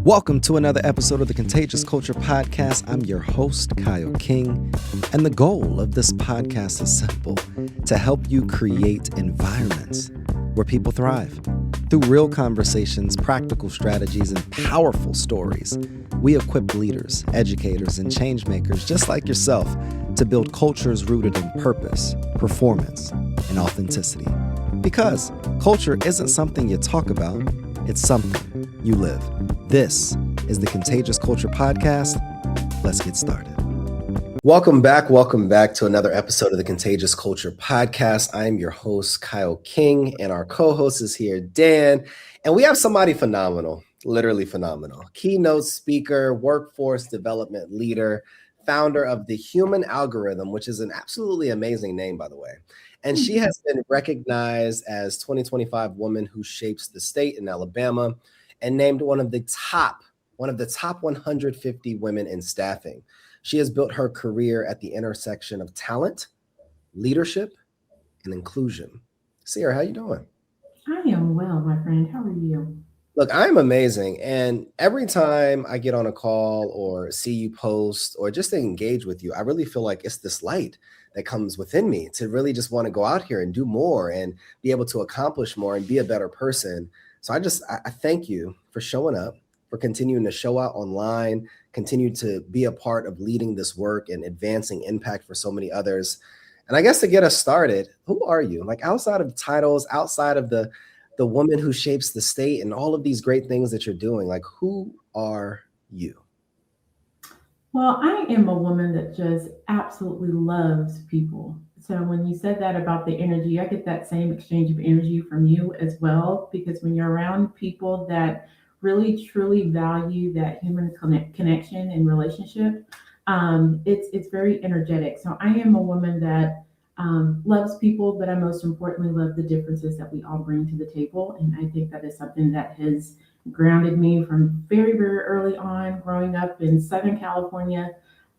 Welcome to another episode of the Contagious Culture Podcast. I'm your host, Kyle King, and the goal of this podcast is simple: to help you create environments where people thrive. Through real conversations, practical strategies, and powerful stories, we equip leaders, educators, and change makers just like yourself to build cultures rooted in purpose, performance, and authenticity. Because culture isn't something you talk about, it's something you live. This is the Contagious Culture Podcast. Let's get started. Welcome back to another episode of the Contagious Culture Podcast. I am your host, Kyle King, and our co-host is here, Dan. And we have somebody phenomenal, literally phenomenal. Keynote speaker, workforce development leader, founder of The Human Algorithm, which is an absolutely amazing name, by the way. And she has been recognized as 2025 Woman Who Shapes the State in Alabama, and named one of the top 150 women in staffing. She has built her career at the intersection of talent, leadership, and inclusion. Cierra, how you doing? I am well, my friend. How are you? Look, I'm amazing. And every time I get on a call or see you post or just to engage with you, I really feel like it's this light that comes within me to really just want to go out here and do more and be able to accomplish more and be a better person. So I thank you for showing up, for continuing to show out online, continue to be a part of leading this work and advancing impact for so many others. And I guess to get us started, who are you? Like outside of titles, outside of the woman who shapes the state and all of these great things that you're doing, like who are you? Well, I am a woman that just absolutely loves people. So when you said that about the energy, I get that same exchange of energy from you as well, because when you're around people that really truly value that human connection and relationship, it's very energetic. So I am a woman that loves people, but I most importantly love the differences that we all bring to the table. And I think that is something that has grounded me from very, very early on, growing up in Southern California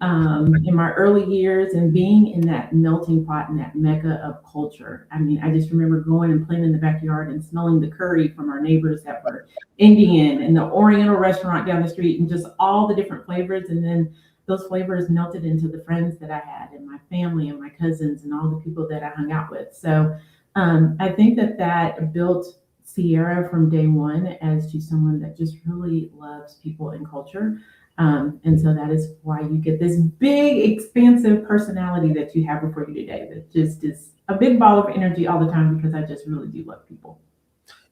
in my early years and being in that melting pot and that mecca of culture. I mean, I just remember going and playing in the backyard and smelling the curry from our neighbors that were Indian and the Oriental restaurant down the street and just all the different flavors. And then those flavors melted into the friends that I had and my family and my cousins and all the people that I hung out with. So I think that built Cierra from day one as to someone that just really loves people and culture. And so that is why you get this big, expansive personality that you have before you today that just is a big ball of energy all the time because I just really do love people.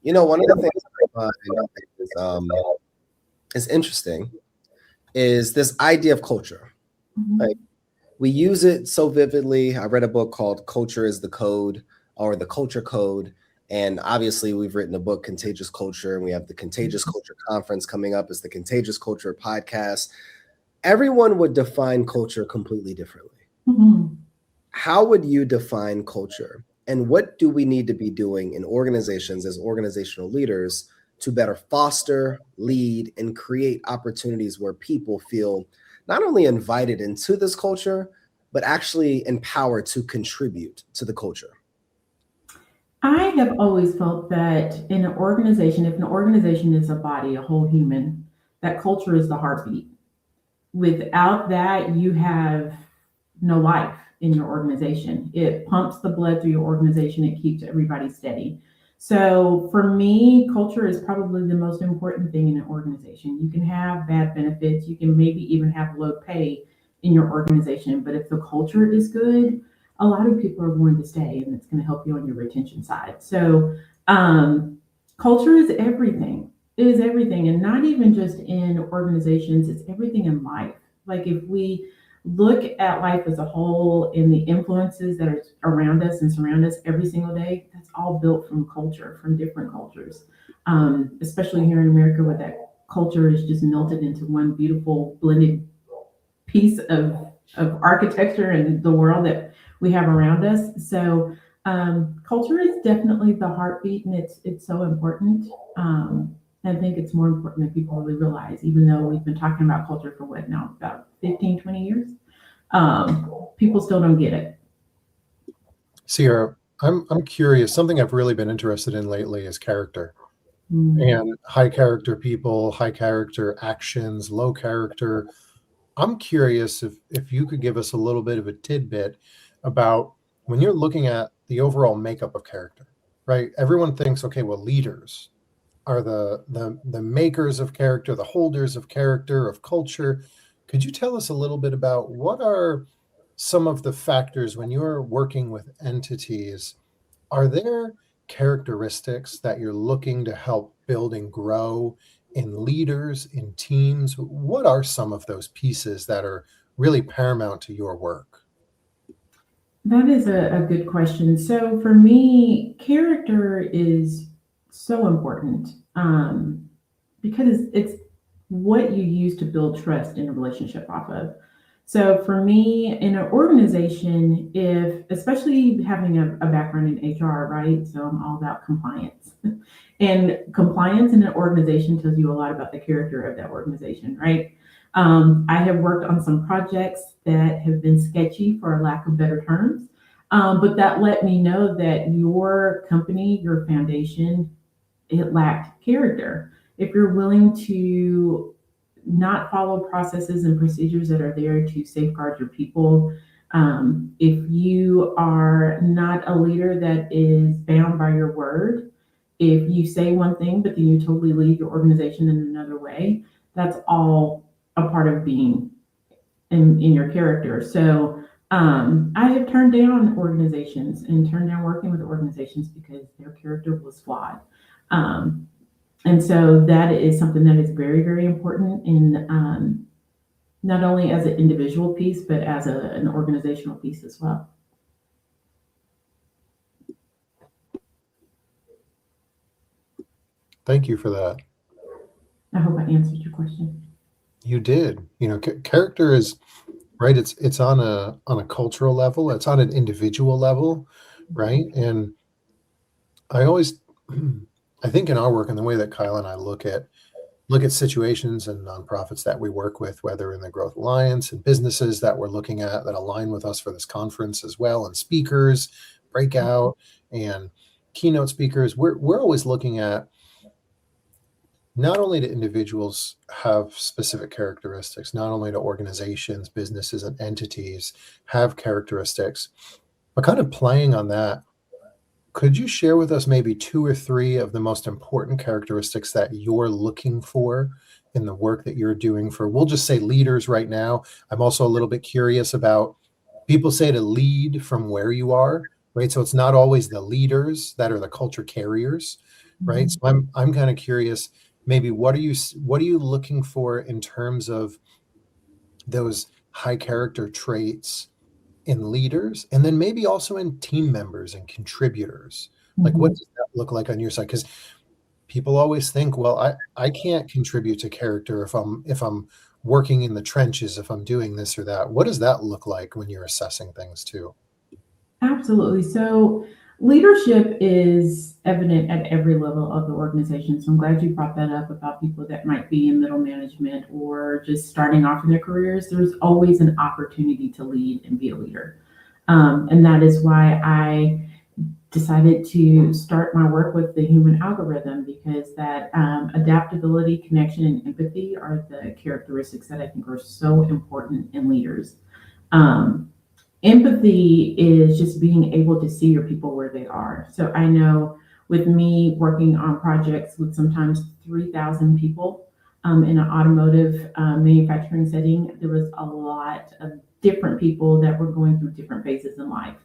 You know, one of the things is interesting is this idea of culture. Mm-hmm. Like we use it so vividly. I read a book called Culture is the Code or the Culture Code. And obviously we've written a book, Contagious Culture, and we have the Contagious Culture Conference coming up as the Contagious Culture Podcast. Everyone would define culture completely differently. Mm-hmm. How would you define culture? And what do we need to be doing in organizations as organizational leaders to better foster, lead, and create opportunities where people feel not only invited into this culture, but actually empowered to contribute to the culture? I have always felt that in an organization, if an organization is a body, a whole human, that culture is the heartbeat. Without that, you have no life in your organization. It pumps the blood through your organization. It keeps everybody steady. So for me, culture is probably the most important thing in an organization. You can have bad benefits. You can maybe even have low pay in your organization. But if the culture is good, a lot of people are going to stay and it's going to help you on your retention side. So culture is everything. It is everything. And not even just in organizations, it's everything in life. Like if we look at life as a whole and the influences that are around us and surround us every single day, that's all built from culture, from different cultures, especially here in America where that culture is just melted into one beautiful blended piece of architecture and the world that we have around us. So culture is definitely the heartbeat and it's so important. I think it's more important than people really realize, even though we've been talking about culture for what now, about 15, 20 years. People still don't get it. Cierra, I'm curious. Something I've really been interested in lately is character. Mm. and high character people, high character actions, low character. I'm curious if you could give us a little bit of a tidbit about when you're looking at the overall makeup of character, right? Everyone thinks, okay, well, leaders are the makers of character, the holders of character, of culture. Could you tell us a little bit about what are some of the factors when you're working with entities? Are there characteristics that you're looking to help build and grow in leaders, in teams? What are some of those pieces that are really paramount to your work? That is a good question. So for me, character is so important, because it's what you use to build trust in a relationship off of. So for me, in an organization, if especially having a background in HR, right? So I'm all about compliance. And compliance in an organization tells you a lot about the character of that organization, right? I have worked on some projects that have been sketchy, for a lack of better terms, but that let me know that your company, your foundation, it lacked character. If you're willing to not follow processes and procedures that are there to safeguard your people, if you are not a leader that is bound by your word, if you say one thing but then you totally lead your organization in another way, that's all a part of being in your character. So I have turned down organizations and turned down working with organizations because their character was flawed. Um, and so that is something that is very, very important in, not only as an individual piece, but as an organizational piece as well. Thank you for that. I hope I answered your question. You did. Character is right. It's on a cultural level. It's on an individual level, right? And I always, I think in our work and the way that Kyle and I look at situations and nonprofits that we work with, whether in the Growth Alliance and businesses that we're looking at that align with us for this conference as well, and speakers, breakout, and keynote speakers. We're always looking at not only do individuals have specific characteristics, not only do organizations, businesses, and entities have characteristics, but kind of playing on that, could you share with us maybe two or three of the most important characteristics that you're looking for in the work that you're doing for, we'll just say leaders right now? I'm also a little bit curious about, people say to lead from where you are, right? So it's not always the leaders that are the culture carriers, right? Mhm. So I'm kind of curious, maybe what are you looking for in terms of those high character traits in leaders, and then maybe also in team members and contributors? Like, what Mhm. does that look like on your side? Because people always think, well, I can't contribute to character if I'm working in the trenches, if I'm doing this or that. What does that look like when you're assessing things too? Absolutely. So leadership is evident at every level of the organization. So I'm glad you brought that up about people that might be in middle management or just starting off in their careers. There's always an opportunity to lead and be a leader. And that is why I decided to start my work with the human algorithm, because that adaptability, connection, and empathy are the characteristics that I think are so important in leaders. Um, Empathy is just being able to see your people where they are. So I know with me working on projects with sometimes 3,000 people, in an automotive manufacturing setting, there was a lot of different people that were going through different phases in life.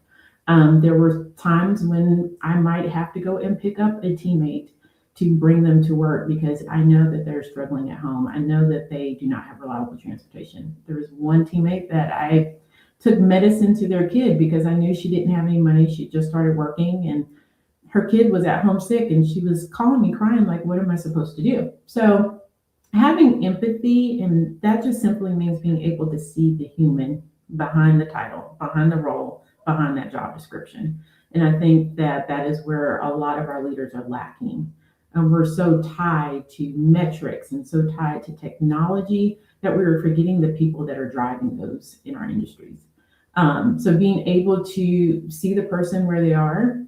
There were times when I might have to go and pick up a teammate to bring them to work because I know that they're struggling at home. I know that they do not have reliable transportation. There was one teammate that I took medicine to their kid because I knew she didn't have any money. She just started working and her kid was at home sick and she was calling me crying, like, what am I supposed to do? So having empathy, and that just simply means being able to see the human behind the title, behind the role, behind that job description. And I think that that is where a lot of our leaders are lacking. And we're so tied to metrics and so tied to technology that we are forgetting the people that are driving those in our industries. So being able to see the person where they are,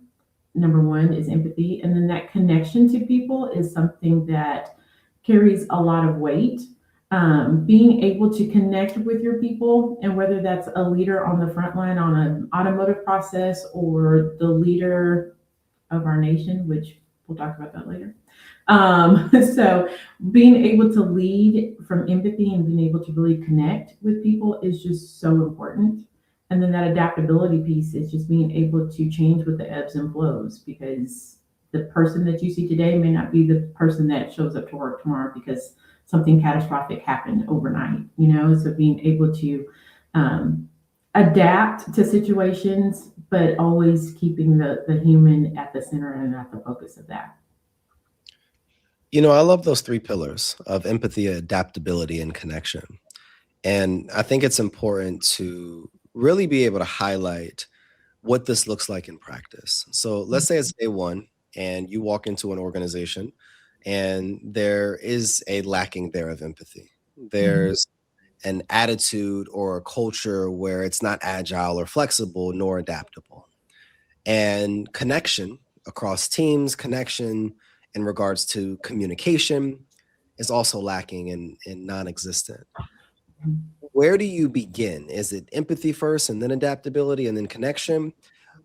number one is empathy. And then that connection to people is something that carries a lot of weight. Being able to connect with your people, and whether that's a leader on the front line on an automotive process or the leader of our nation, which we'll talk about that later. So being able to lead from empathy and being able to really connect with people is just so important. And then that adaptability piece is just being able to change with the ebbs and flows, because the person that you see today may not be the person that shows up to work tomorrow because something catastrophic happened overnight, So being able to adapt to situations, but always keeping the human at the center and at the focus of that. I love those three pillars of empathy, adaptability, and connection. And I think it's important to really be able to highlight what this looks like in practice. So let's say it's day one and you walk into an organization and there is a lacking there of empathy. There's an attitude or a culture where it's not agile or flexible nor adaptable. And connection across teams, connection in regards to communication is also lacking and non-existent. Where do you begin? Is it empathy first and then adaptability and then connection?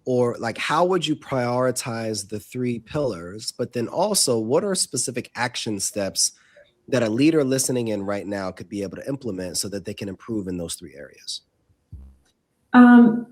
Or like, how would you prioritize the three pillars? But then also, what are specific action steps that a leader listening in right now could be able to implement so that they can improve in those three areas?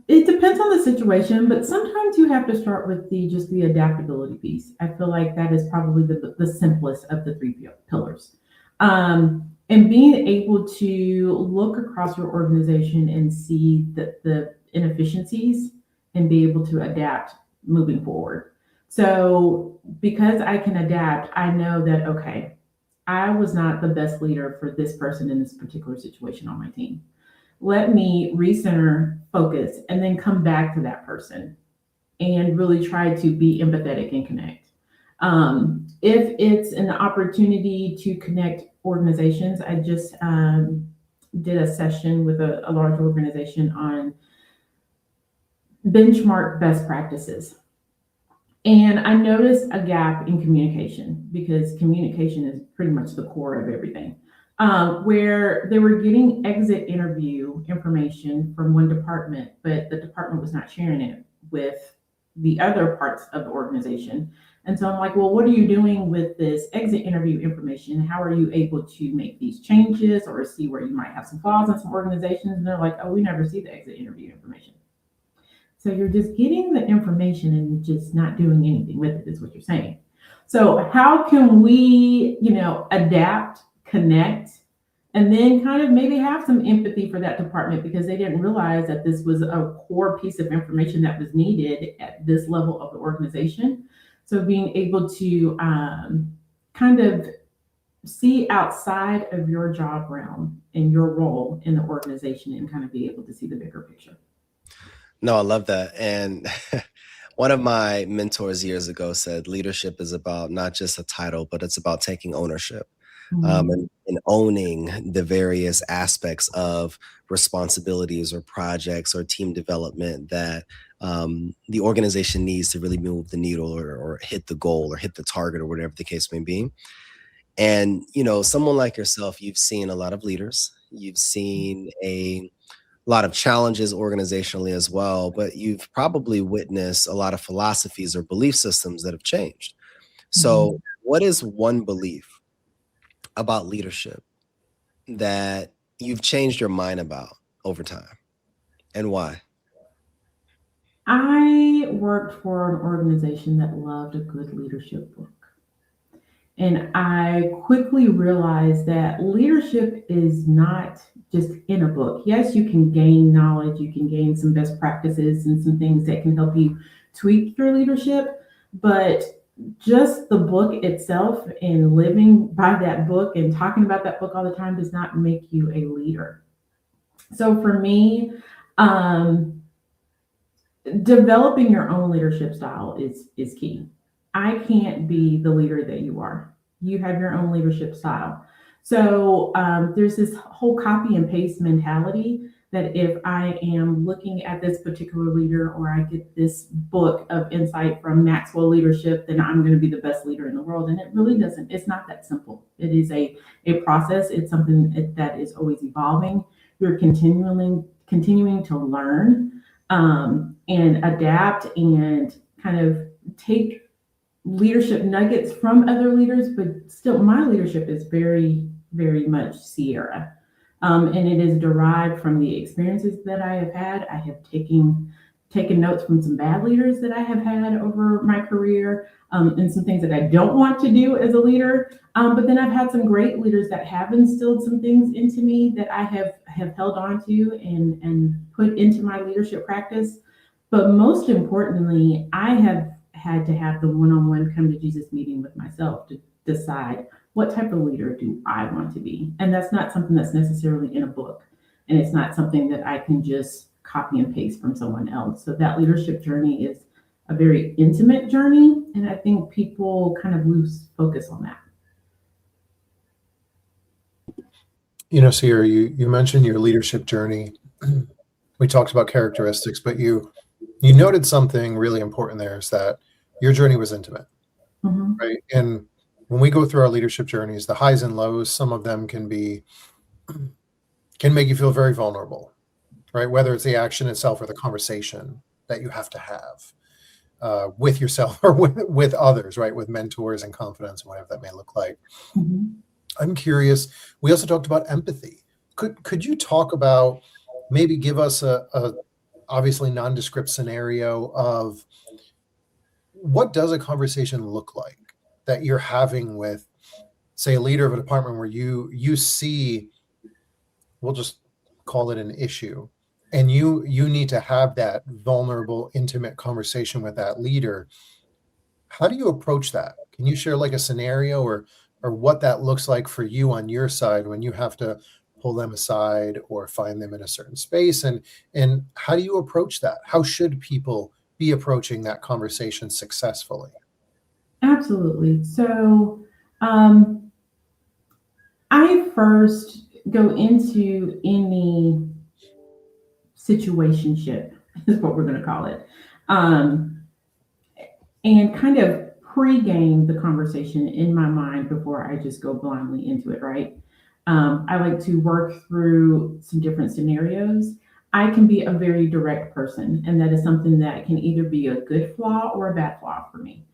It depends on the situation, but sometimes you have to start with the adaptability piece. I feel like that is probably the simplest of the three pillars. And being able to look across your organization and see the inefficiencies and be able to adapt moving forward. So because I can adapt, I know that, okay, I was not the best leader for this person in this particular situation on my team. Let me recenter, focus, and then come back to that person and really try to be empathetic and connect. If it's an opportunity to connect organizations, I just did a session with a large organization on benchmark best practices. And I noticed a gap in communication, because communication is pretty much the core of everything. Where they were getting exit interview information from one department, but the department was not sharing it with the other parts of the organization. And so I'm like, well, what are you doing with this exit interview information? How are you able to make these changes or see where you might have some flaws in some organizations? And they're like, oh, we never see the exit interview information. So you're just getting the information and just not doing anything with it, is what you're saying. So how can we, adapt, connect, and then kind of maybe have some empathy for that department, because they didn't realize that this was a core piece of information that was needed at this level of the organization. So being able to kind of see outside of your job realm and your role in the organization and kind of be able to see the bigger picture. No, I love that. And one of my mentors years ago said leadership is about not just a title, but it's about taking ownership. And owning the various aspects of responsibilities or projects or team development that the organization needs to really move the needle or hit the goal or hit the target or whatever the case may be. And, someone like yourself, you've seen a lot of leaders, you've seen a lot of challenges organizationally as well, but you've probably witnessed a lot of philosophies or belief systems that have changed. So what is one belief about leadership that you've changed your mind about over time, and why? I worked for an organization that loved a good leadership book. And I quickly realized that leadership is not just in a book. Yes, you can gain knowledge, you can gain some best practices and some things that can help you tweak your leadership, but just the book itself and living by that book and talking about that book all the time does not make you a leader. So for me, developing your own leadership style is key. I can't be the leader that you are. You have your own leadership style. So there's this whole copy and paste mentality that if I am looking at this particular leader or I get this book of insight from Maxwell Leadership, then I'm going to be the best leader in the world. And it really doesn't, it's not that simple. It is a process. It's something that is always evolving. You're continuing to learn and adapt and kind of take leadership nuggets from other leaders, but still my leadership is very, very much Cierra. And it is derived from the experiences that I have had. I have taken notes from some bad leaders that I have had over my career, and some things that I don't want to do as a leader. But then I've had some great leaders that have instilled some things into me that I have held on to and put into my leadership practice. But most importantly, I have had to have the one-on-one come to Jesus meeting with myself to decide, what type of leader do I want to be? And that's not something that's necessarily in a book. And it's not something that I can just copy and paste from someone else. So that leadership journey is a very intimate journey. And I think people kind of lose focus on that. Cierra, you mentioned your leadership journey. We talked about characteristics, but you noted something really important there, is that your journey was intimate, right? And when we go through our leadership journeys, the highs and lows, some of them can make you feel very vulnerable, right? Whether it's the action itself or the conversation that you have to have with yourself or with others, right? With mentors and confidence, whatever that may look like. I'm curious. We also talked about empathy. Could you talk about, maybe give us a obviously nondescript scenario of what does a conversation look like that you're having with, say, a leader of a department where you see, we'll just call it an issue, and you need to have that vulnerable, intimate conversation with that leader. How do you approach that? Can you share like a scenario or what that looks like for you on your side when you have to pull them aside or find them in a certain space? And how do you approach that? How should people be approaching that conversation successfully? Absolutely. So I first go into any situationship, is what we're going to call it, and kind of pre-game the conversation in my mind before I just go blindly into it, right? I like to work through some different scenarios. I can be a very direct person, and that is something that can either be a good flaw or a bad flaw for me.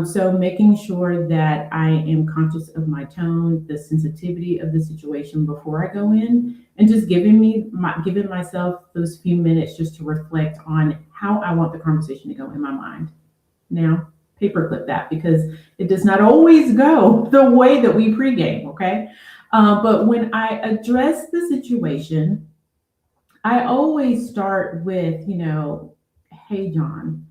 So making sure that I am conscious of my tone, the sensitivity of the situation before I go in, and just giving myself those few minutes just to reflect on how I want the conversation to go in my mind. Now, paperclip that, because it does not always go the way that we pregame, okay? But when I address the situation, I always start with, hey, John,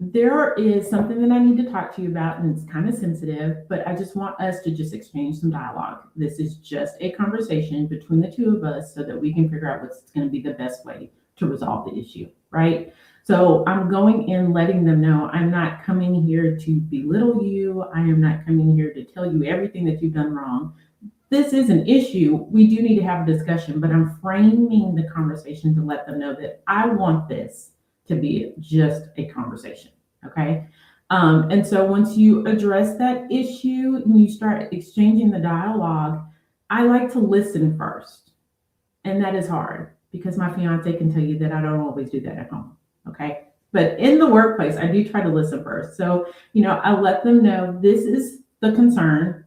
there is something that I need to talk to you about, and it's kind of sensitive, but I just want us to just exchange some dialogue. This is just a conversation between the two of us so that we can figure out what's going to be the best way to resolve the issue, right? So I'm going in letting them know I'm not coming here to belittle you. I am not coming here to tell you everything that you've done wrong. This is an issue. We do need to have a discussion, but I'm framing the conversation to let them know that I want this to be just a conversation, okay? And so once you address that issue and you start exchanging the dialogue, I like to listen first. And that is hard because my fiance can tell you that I don't always do that at home, okay? But in the workplace, I do try to listen first. So, I let them know this is the concern.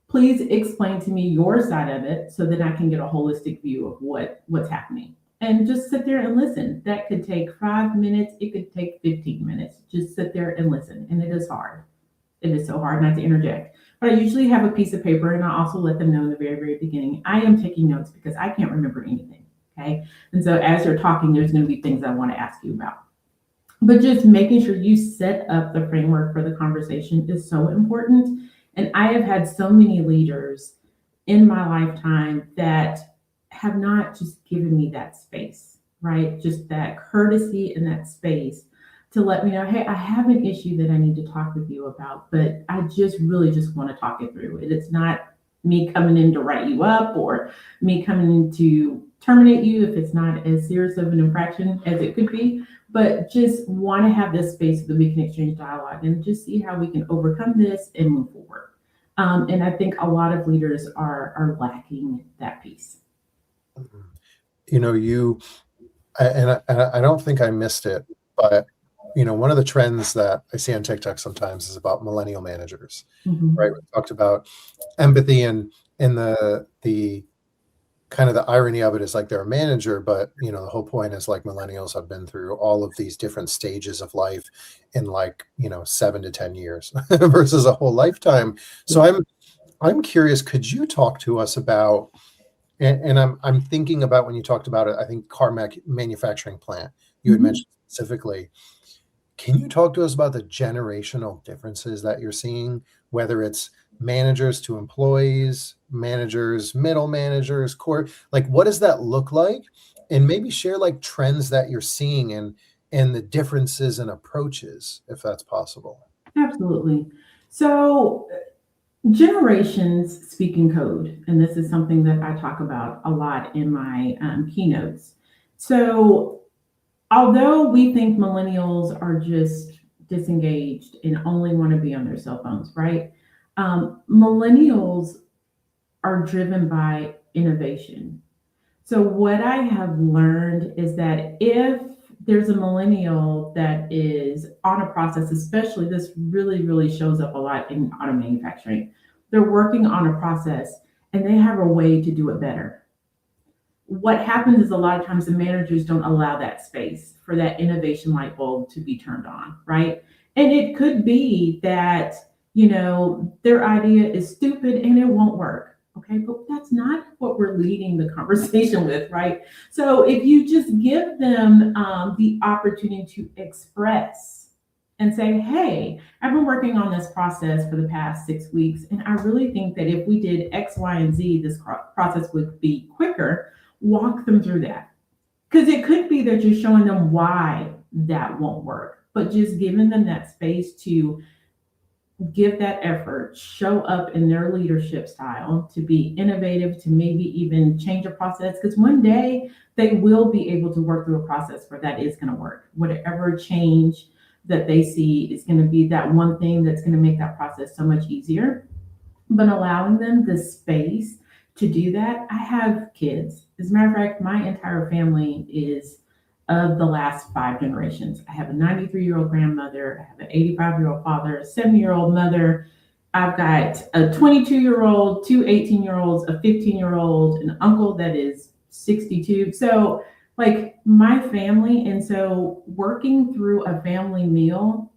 Please explain to me your side of it so that I can get a holistic view of what's happening. And just sit there and listen. That could take 5 minutes. It could take 15 minutes. Just sit there and listen. And it is hard. It is so hard not to interject. But I usually have a piece of paper, and I also let them know in the very, very beginning, I am taking notes because I can't remember anything, okay? And so as you're talking, there's going to be things I want to ask you about. But just making sure you set up the framework for the conversation is so important. And I have had so many leaders in my lifetime that have not just given me that space, right? Just that courtesy and that space to let me know, hey, I have an issue that I need to talk with you about, but I really just want to talk it through. It's not me coming in to write you up or me coming in to terminate you if it's not as serious of an infraction as it could be, but just want to have this space so that we can exchange dialogue and just see how we can overcome this and move forward. And I think a lot of leaders are lacking that piece. You know, I don't think I missed it, but one of the trends that I see on TikTok sometimes is about millennial managers, right? We talked about empathy and the kind of the irony of it is like they're a manager, but the whole point is like millennials have been through all of these different stages of life in like 7 to 10 years versus a whole lifetime. So I'm curious, could you talk to us about, and I'm thinking about when you talked about it, I think car manufacturing plant you had mentioned specifically. Can you talk to us about the generational differences that you're seeing, whether it's managers to employees, managers, middle managers, core, like what does that look like? And maybe share like trends that you're seeing and the differences in approaches, if that's possible. Absolutely. So generations speak in code, and this is something that I talk about a lot in my keynotes. So although we think millennials are just disengaged and only want to be on their cell phones, right? Millennials are driven by innovation. So what I have learned is that if there's a millennial that is on a process, especially this really, really shows up a lot in auto manufacturing, they're working on a process and they have a way to do it better. What happens is a lot of times the managers don't allow that space for that innovation light bulb to be turned on, right? And it could be that, their idea is stupid and it won't work. Okay, but that's not what we're leading the conversation with, right? So if you just give them the opportunity to express and say, hey, I've been working on this process for the past 6 weeks, and I really think that if we did X, Y, and Z, this process would be quicker. Walk them through that. Because it could be that you're showing them why that won't work, but just giving them that space to give that effort, show up in their leadership style, to be innovative, to maybe even change a process. Because one day they will be able to work through a process where that is going to work. Whatever change that they see is going to be that one thing that's going to make that process so much easier. But allowing them the space to do that. I have kids. As a matter of fact, my entire family is of the last 5 generations. I have a 93-year-old grandmother, I have an 85-year-old father, a 70-year-old mother. I've got a 22-year-old, 2 18-year-olds, a 15-year-old, an uncle that is 62. So like my family, and so working through a family meal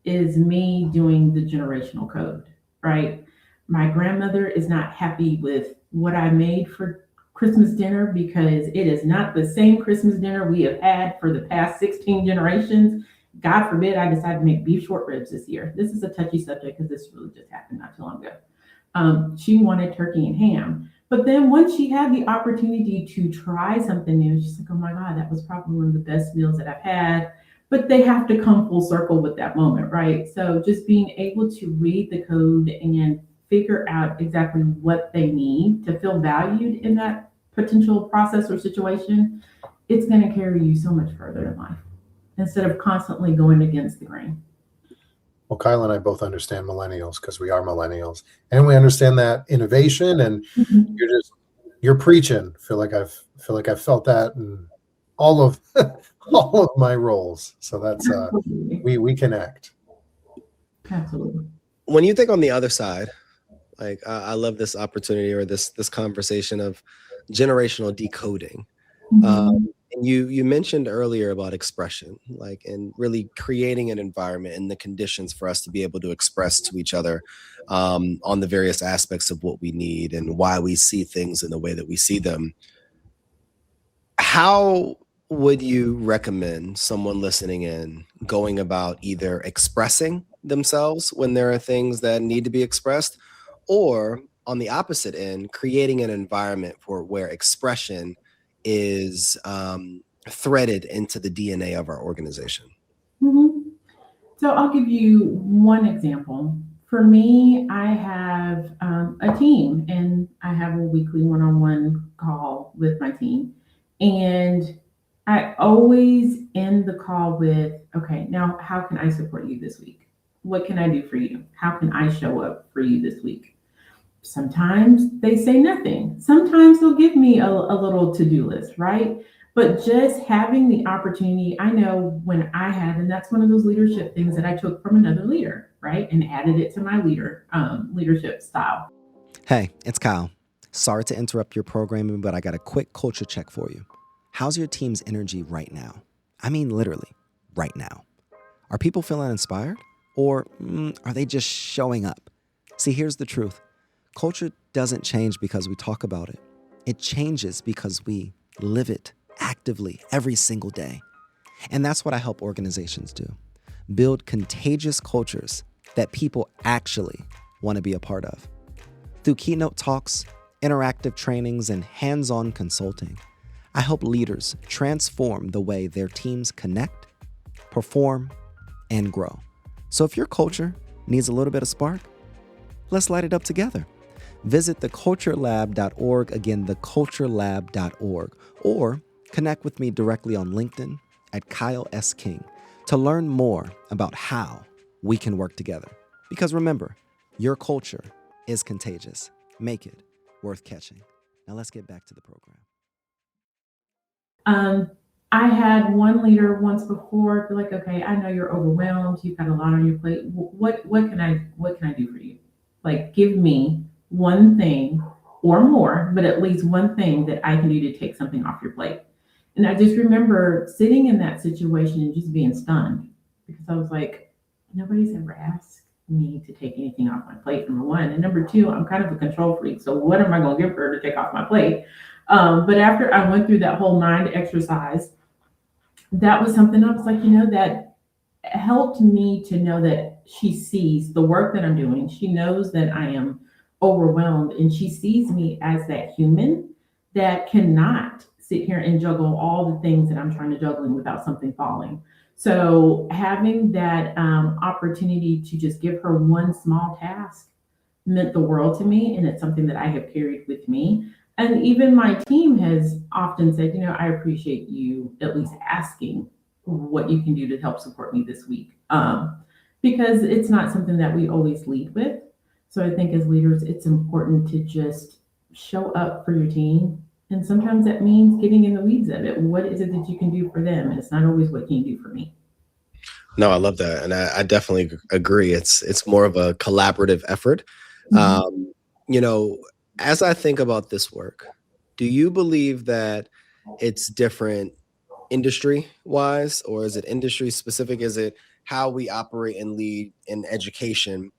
is me doing the generational code, right? My grandmother is not happy with what I made for Christmas dinner because it is not the same Christmas dinner we have had for the past 16 generations. God forbid I decide to make beef short ribs this year. This is a touchy subject because this really just happened not too long ago. She wanted turkey and ham. But then once she had the opportunity to try something new, she's like, oh my God, that was probably one of the best meals that I've had. But they have to come full circle with that moment, right? So just being able to read the code and figure out exactly what they need to feel valued in that potential process or situation, it's going to carry you so much further in life instead of constantly going against the grain. Well, Kyle and I both understand millennials because we are millennials, and we understand that innovation. And you're preaching. Feel like I've felt that in all of all of my roles. So that's we connect. Absolutely. When you think on the other side, like I love this opportunity or this conversation of generational decoding. And you mentioned earlier about expression, like, and really creating an environment and the conditions for us to be able to express to each other on the various aspects of what we need and why we see things in the way that we see them. How would you recommend someone listening in going about either expressing themselves when there are things that need to be expressed, or on the opposite end, creating an environment for where expression is threaded into the DNA of our organization? So I'll give you one example. For me, I have a team and I have a weekly one-on-one call with my team. And I always end the call with, okay, now how can I support you this week? What can I do for you? How can I show up for you this week? Sometimes they say nothing. Sometimes they'll give me a little to do list, right? But just having the opportunity, I know when I had, and that's one of those leadership things that I took from another leader, right? And added it to my leadership style. Hey, it's Kyle. Sorry to interrupt your programming, but I got a quick culture check for you. How's your team's energy right now? I mean, literally, right now. Are people feeling inspired? Or are they just showing up? See, here's the truth. Culture doesn't change because we talk about it. It changes because we live it actively every single day. And that's what I help organizations do. Build contagious cultures that people actually want to be a part of. Through keynote talks, interactive trainings, and hands-on consulting, I help leaders transform the way their teams connect, perform, and grow. So if your culture needs a little bit of spark, let's light it up together. Visit theculturelab.org, again, theculturelab.org, or connect with me directly on LinkedIn at Kyle S. King to learn more about how we can work together. Because remember, your culture is contagious. Make it worth catching. Now let's get back to the program. I had one leader once before be like, okay, I know you're overwhelmed. You've got a lot on your plate. What can I do for you? Like, give me one thing or more, but at least one thing that I can do to take something off your plate. And I just remember sitting in that situation and just being stunned because I was like, nobody's ever asked me to take anything off my plate, number one. And number two, I'm kind of a control freak. So what am I going to give her to take off my plate? But after I went through that whole mind exercise, that was something I was like, that helped me to know that she sees the work that I'm doing. She knows that I am overwhelmed and she sees me as that human that cannot sit here and juggle all the things that I'm trying to juggle without something falling. So having that opportunity to just give her one small task meant the world to me. And it's something that I have carried with me. And even my team has often said, I appreciate you at least asking what you can do to help support me this week. Because it's not something that we always lead with. So I think as leaders, it's important to just show up for your team. And sometimes that means getting in the weeds of it. What is it that you can do for them? And it's not always what can you do for me. No, I love that. And I definitely agree. It's more of a collaborative effort. As I think about this work, do you believe that it's different industry wise, or is it industry specific? Is it how we operate and lead in education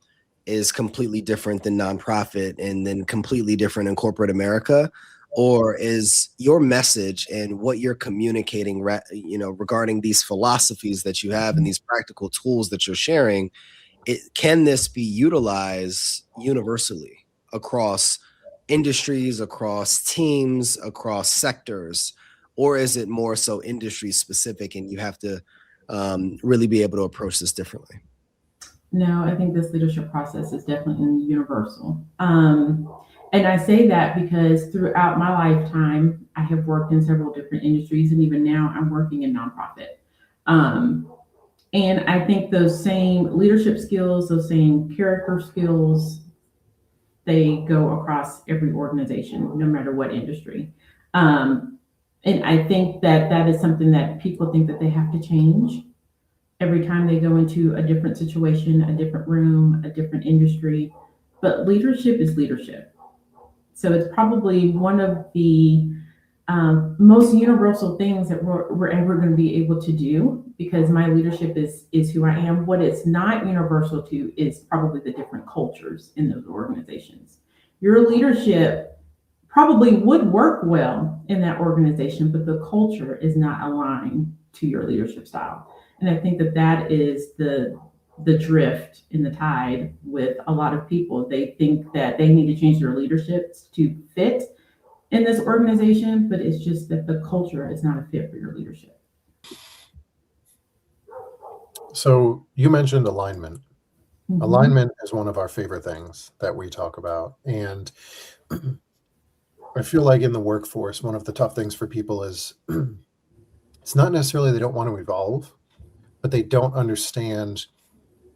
is completely different than nonprofit and then completely different in corporate America? Or is your message and what you're communicating, regarding these philosophies that you have and these practical tools that you're sharing, can this be utilized universally across industries, across teams, across sectors? Or is it more so industry specific and you have to really be able to approach this differently? No, I think this leadership process is definitely universal. And I say that because throughout my lifetime, I have worked in several different industries, and even now I'm working in nonprofit. And I think those same leadership skills, those same character skills, they go across every organization, no matter what industry. And I think that is something that people think that they have to change every time they go into a different situation, a different room, a different industry. But leadership is leadership. So it's probably one of the most universal things that we're ever going to be able to do, because my leadership is who I am. What it's not universal to is probably the different cultures in those organizations. Your leadership probably would work well in that organization, but the culture is not aligned to your leadership style. And I think that is the drift in the tide with a lot of people. They think that they need to change their leaderships to fit in this organization, but it's just that the culture is not a fit for your leadership. So you mentioned alignment. Mm-hmm. Alignment is one of our favorite things that we talk about. And I feel like in the workforce, one of the tough things for people is it's not necessarily they don't want to evolve, but they don't understand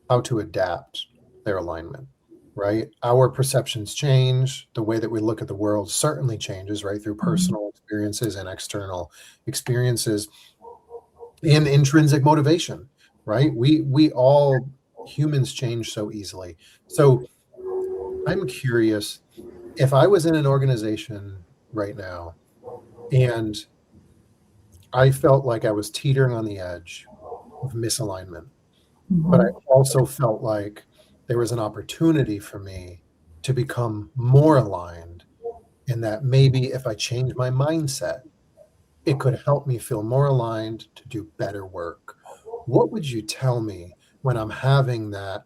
how to adapt their alignment, right? Our perceptions change. The way that we look at the world certainly changes, right? Through personal experiences and external experiences and intrinsic motivation, right? We all humans change so easily. So I'm curious, if I was in an organization right now and I felt like I was teetering on the edge of misalignment, but I also felt like there was an opportunity for me to become more aligned, and that maybe if I change my mindset, it could help me feel more aligned to do better work. What would you tell me when I'm having that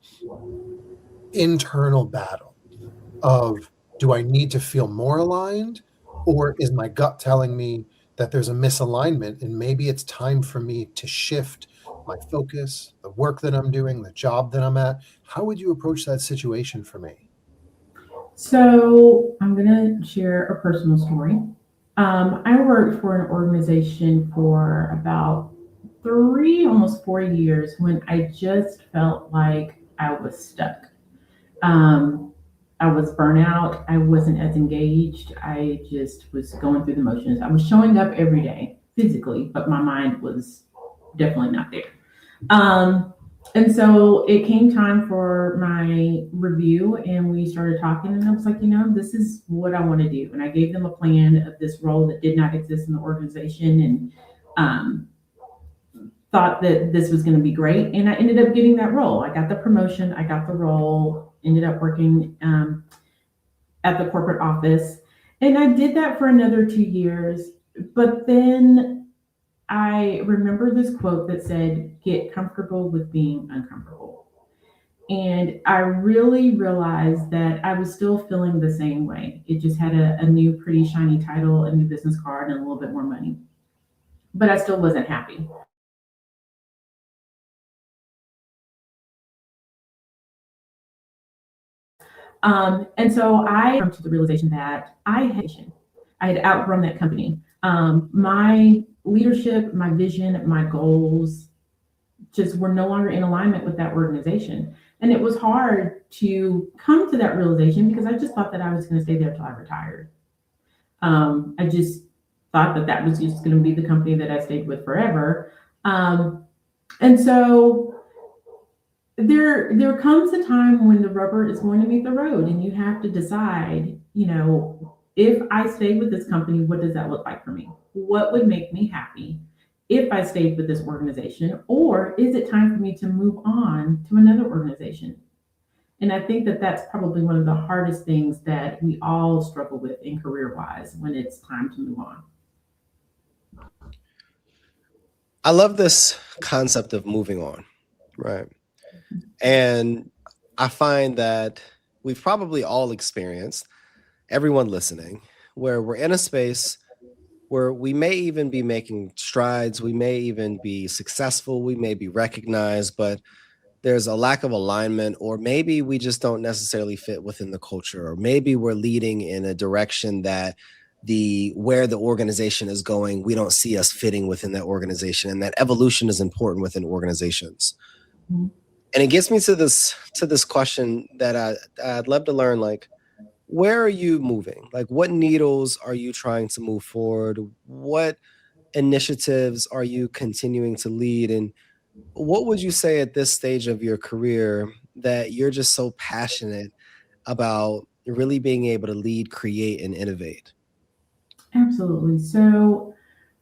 internal battle of, do I need to feel more aligned, or is my gut telling me that there's a misalignment and maybe it's time for me to shift my focus, the work that I'm doing, the job that I'm at? How would you approach that situation for me? So I'm going to share a personal story. I worked for an organization for about 3, almost 4 years when I just felt like I was stuck. Um, I was burnout. I wasn't as engaged. I just was going through the motions. I was showing up every day physically, but my mind was definitely not there. Um, and so it came time for my review, and we started talking. And I was like, this is what I want to do. And I gave them a plan of this role that did not exist in the organization, and um, thought that this was going to be great. And I ended up getting that role. I got the promotion, I got the role, ended up working at the corporate office. And I did that for another 2 years. But then I remember this quote that said, get comfortable with being uncomfortable. And I really realized that I was still feeling the same way. It just had a new, pretty shiny title, a new business card, and a little bit more money. But I still wasn't happy. And so I came to the realization that I had outgrown that company. My leadership, my vision, my goals just were no longer in alignment with that organization. And it was hard to come to that realization because I just thought that I was going to stay there till I retired. I just thought that that was just going to be the company that I stayed with forever. And so there comes a time when the rubber is going to meet the road, and you have to decide, if I stay with this company, what does that look like for me? What would make me happy if I stayed with this organization? Or is it time for me to move on to another organization? And I think that that's probably one of the hardest things that we all struggle with in career-wise when it's time to move on. I love this concept of moving on, right? And I find that we've probably all experienced, everyone listening, where we're in a space where we may even be making strides, we may even be successful, we may be recognized, but there's a lack of alignment, or maybe we just don't necessarily fit within the culture, or maybe we're leading in a direction that where the organization is going, we don't see us fitting within that organization, and that evolution is important within organizations. Mm-hmm. And it gets me to this question that I'd love to learn, like, where are you moving? Like, what needles are you trying to move forward? What initiatives are you continuing to lead? And what would you say at this stage of your career that you're just so passionate about really being able to lead, create, and innovate? Absolutely. So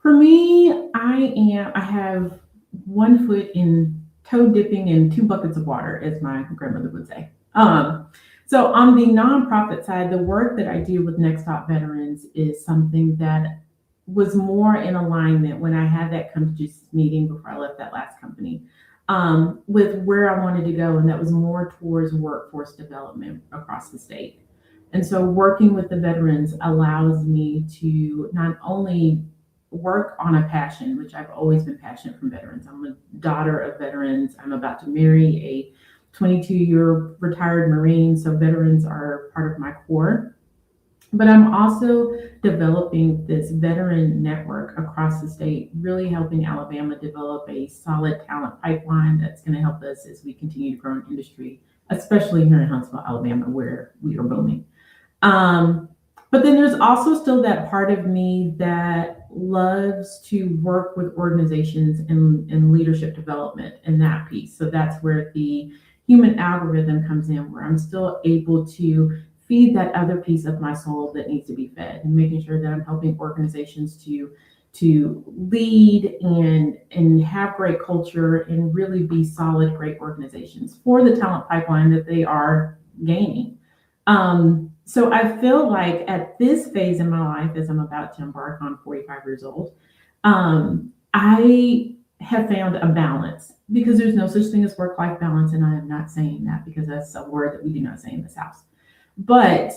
for me, I have one foot in toe dipping in 2 buckets of water, as my grandmother would say. So on the nonprofit side, the work that I do with Next Stop Veterans is something that was more in alignment when I had that coaches meeting before I left that last company, with where I wanted to go. And that was more towards workforce development across the state. And so working with the veterans allows me to not only work on a passion, which I've always been passionate from veterans. I'm a daughter of veterans. I'm about to marry a 22-year retired Marine. So veterans are part of my core. But I'm also developing this veteran network across the state, really helping Alabama develop a solid talent pipeline that's going to help us as we continue to grow in industry, especially here in Huntsville, Alabama, where we are booming. Um, but then there's also still that part of me that loves to work with organizations in leadership development and that piece. So that's where the human algorithm comes in, where I'm still able to feed that other piece of my soul that needs to be fed, and making sure that I'm helping organizations to lead and have great culture and really be solid, great organizations for the talent pipeline that they are gaining. So I feel like at this phase in my life, as I'm about to embark on 45 years old, I have found a balance, because there's no such thing as work-life balance, and I am not saying that because that's a word that we do not say in this house. But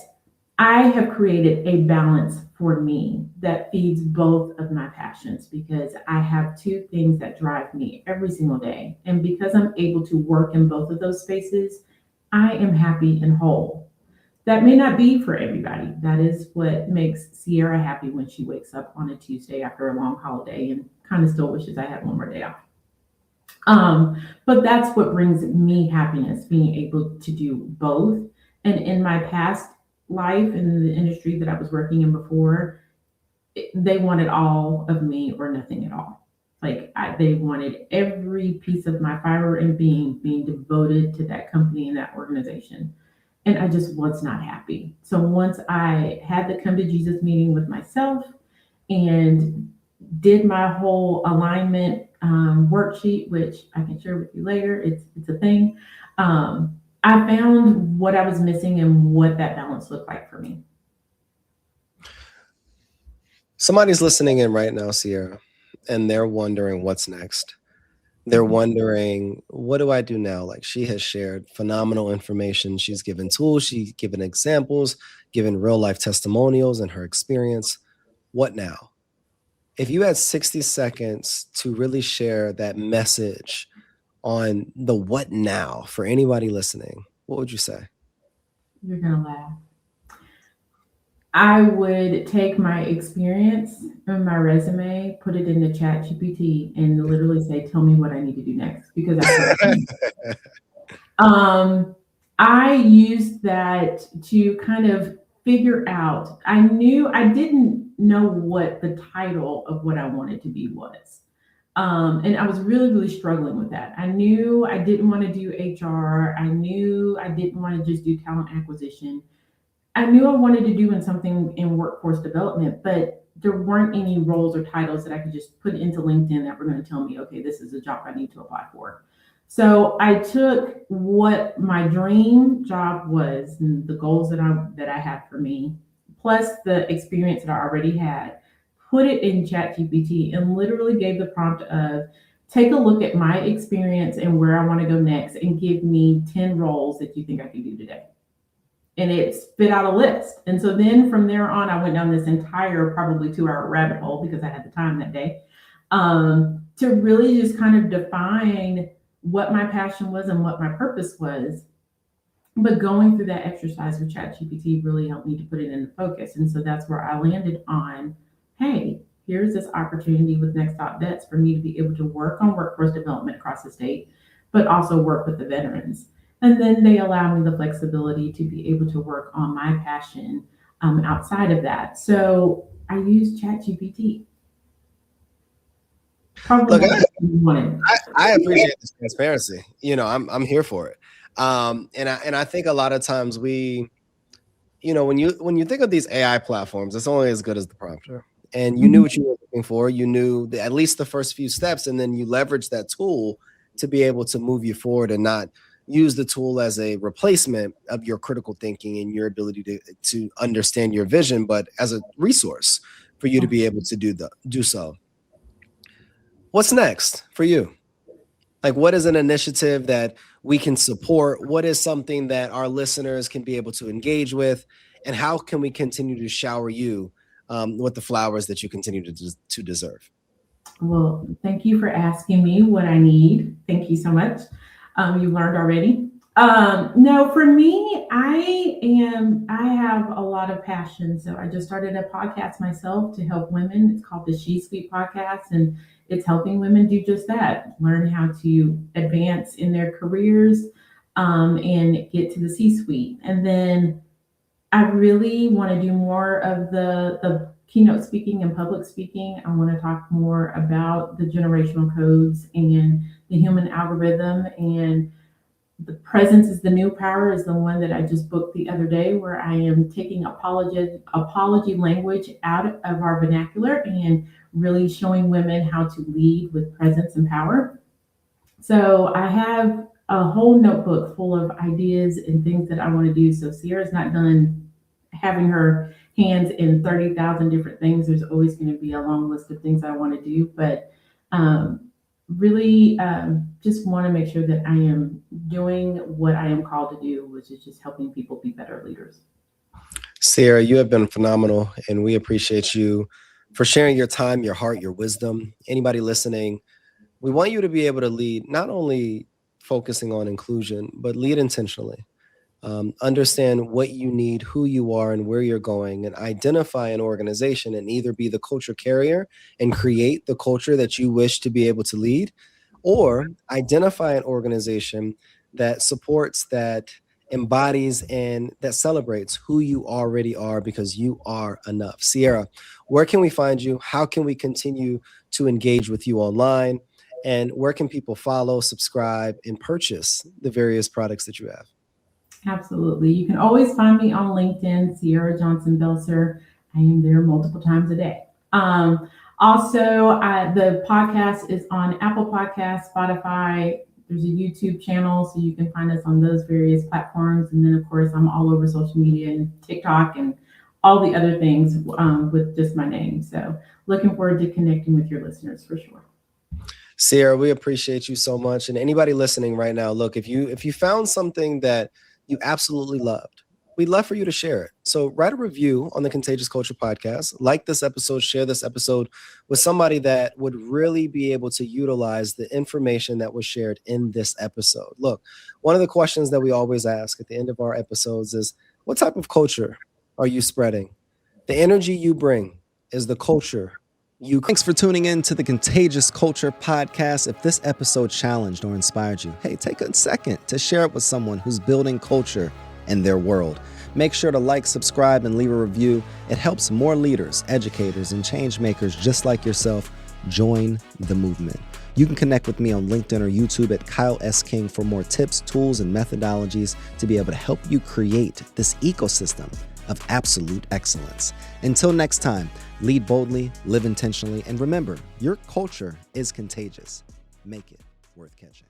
I have created a balance for me that feeds both of my passions, because I have two things that drive me every single day. And because I'm able to work in both of those spaces, I am happy and whole. That may not be for everybody. That is what makes Sierra happy when she wakes up on a Tuesday after a long holiday and kind of still wishes I had one more day off. But that's what brings me happiness, being able to do both. And in my past life, in the industry that I was working in before, they wanted all of me or nothing at all. They wanted every piece of my fiber and being devoted to that company and that organization. And I just was not happy. So once I had the come to Jesus meeting with myself and did my whole alignment worksheet, which I can share with you later, it's a thing. I found what I was missing and what that balance looked like for me. Somebody's listening in right now, Sierra, and they're wondering what's next. They're wondering, what do I do now? Like, she has shared phenomenal information. She's given tools, she's given examples, given real life testimonials and her experience. What now? If you had 60 seconds to really share that message on the what now for anybody listening, what would you say? You're gonna laugh. I would take my experience and my resume, put it into Chat GPT, and literally say, "Tell me what I need to do next," because I used that to kind of figure out. I didn't know what the title of what I wanted to be was. And I was really, really struggling with that. I knew I didn't want to do HR. I knew I didn't want to just do talent acquisition. I knew I wanted to do something in workforce development, but there weren't any roles or titles that I could just put into LinkedIn that were going to tell me, okay, this is a job I need to apply for. So I took what my dream job was and the goals that I had for me, plus the experience that I already had, put it in ChatGPT, and literally gave the prompt of, take a look at my experience and where I want to go next, and give me 10 roles that you think I can do today. And it spit out a list. And so then from there on, I went down this entire probably 2-hour rabbit hole, because I had the time that day, to really just kind of define what my passion was and what my purpose was. But going through that exercise with ChatGPT really helped me to put it into focus. And so that's where I landed on, hey, here's this opportunity with Next Stop Vets for me to be able to work on workforce development across the state, but also work with the veterans. And then they allow me the flexibility to be able to work on my passion outside of that. So I use ChatGPT. Look, I appreciate this transparency. You know, I'm here for it. And I think a lot of times we, you know, when you think of these AI platforms, it's only as good as the prompter. And you knew what you were looking for. You knew at least the first few steps, and then you leverage that tool to be able to move you forward and not use the tool as a replacement of your critical thinking and your ability to understand your vision, but as a resource for you to be able to do so. What's next for you? Like, what is an initiative that we can support? What is something that our listeners can be able to engage with? And how can we continue to shower you with the flowers that you continue to deserve? Well, thank you for asking me what I need. Thank you so much. You learned already. No, for me, I have a lot of passion. So I just started a podcast myself to help women. It's called the She Suite Podcast, and it's helping women do just that, learn how to advance in their careers, and get to the C-suite. And then I really want to do more of the keynote speaking and public speaking. I want to talk more about the generational codes and the human algorithm, and the presence is the new power is the one that I just booked the other day, where I am taking apology language out of our vernacular and really showing women how to lead with presence and power. So I have a whole notebook full of ideas and things that I want to do. So Sierra's not done having her hands in 30,000 different things. There's always going to be a long list of things I want to do, but really just want to make sure that I am doing what I am called to do, which is just helping people be better leaders. Cierra, you have been phenomenal, and we appreciate you for sharing your time, your heart, your wisdom. Anybody listening, we want you to be able to lead, not only focusing on inclusion, but lead intentionally. Understand what you need, who you are, and where you're going, and identify an organization and either be the culture carrier and create the culture that you wish to be able to lead, or identify an organization that supports, that embodies, and that celebrates who you already are, because you are enough. Cierra, where can we find you? How can we continue to engage with you online? And where can people follow, subscribe, and purchase the various products that you have? Absolutely. You can always find me on LinkedIn, Cierra Johnson Belser. I am there multiple times a day. Also, the podcast is on Apple Podcasts, Spotify. There's a YouTube channel, so you can find us on those various platforms. And then, of course, I'm all over social media and TikTok and all the other things with just my name. So looking forward to connecting with your listeners for sure. Cierra, we appreciate you so much. And anybody listening right now, look, if you found something that you absolutely loved, we'd love for you to share it. So write a review on the Contagious Culture Podcast, like this episode, share this episode with somebody that would really be able to utilize the information that was shared in this episode. Look, one of the questions that we always ask at the end of our episodes is, what type of culture are you spreading? The energy you bring is the culture you. Thanks for tuning in to the Contagious Culture Podcast. If this episode challenged or inspired you, hey, take a second to share it with someone who's building culture in their world. Make sure to like, subscribe, and leave a review. It helps more leaders, educators, and change makers just like yourself join the movement. You can connect with me on LinkedIn or YouTube at Kyle S. King for more tips, tools, and methodologies to be able to help you create this ecosystem of absolute excellence. Until next time, lead boldly, live intentionally, and remember, your culture is contagious. Make it worth catching.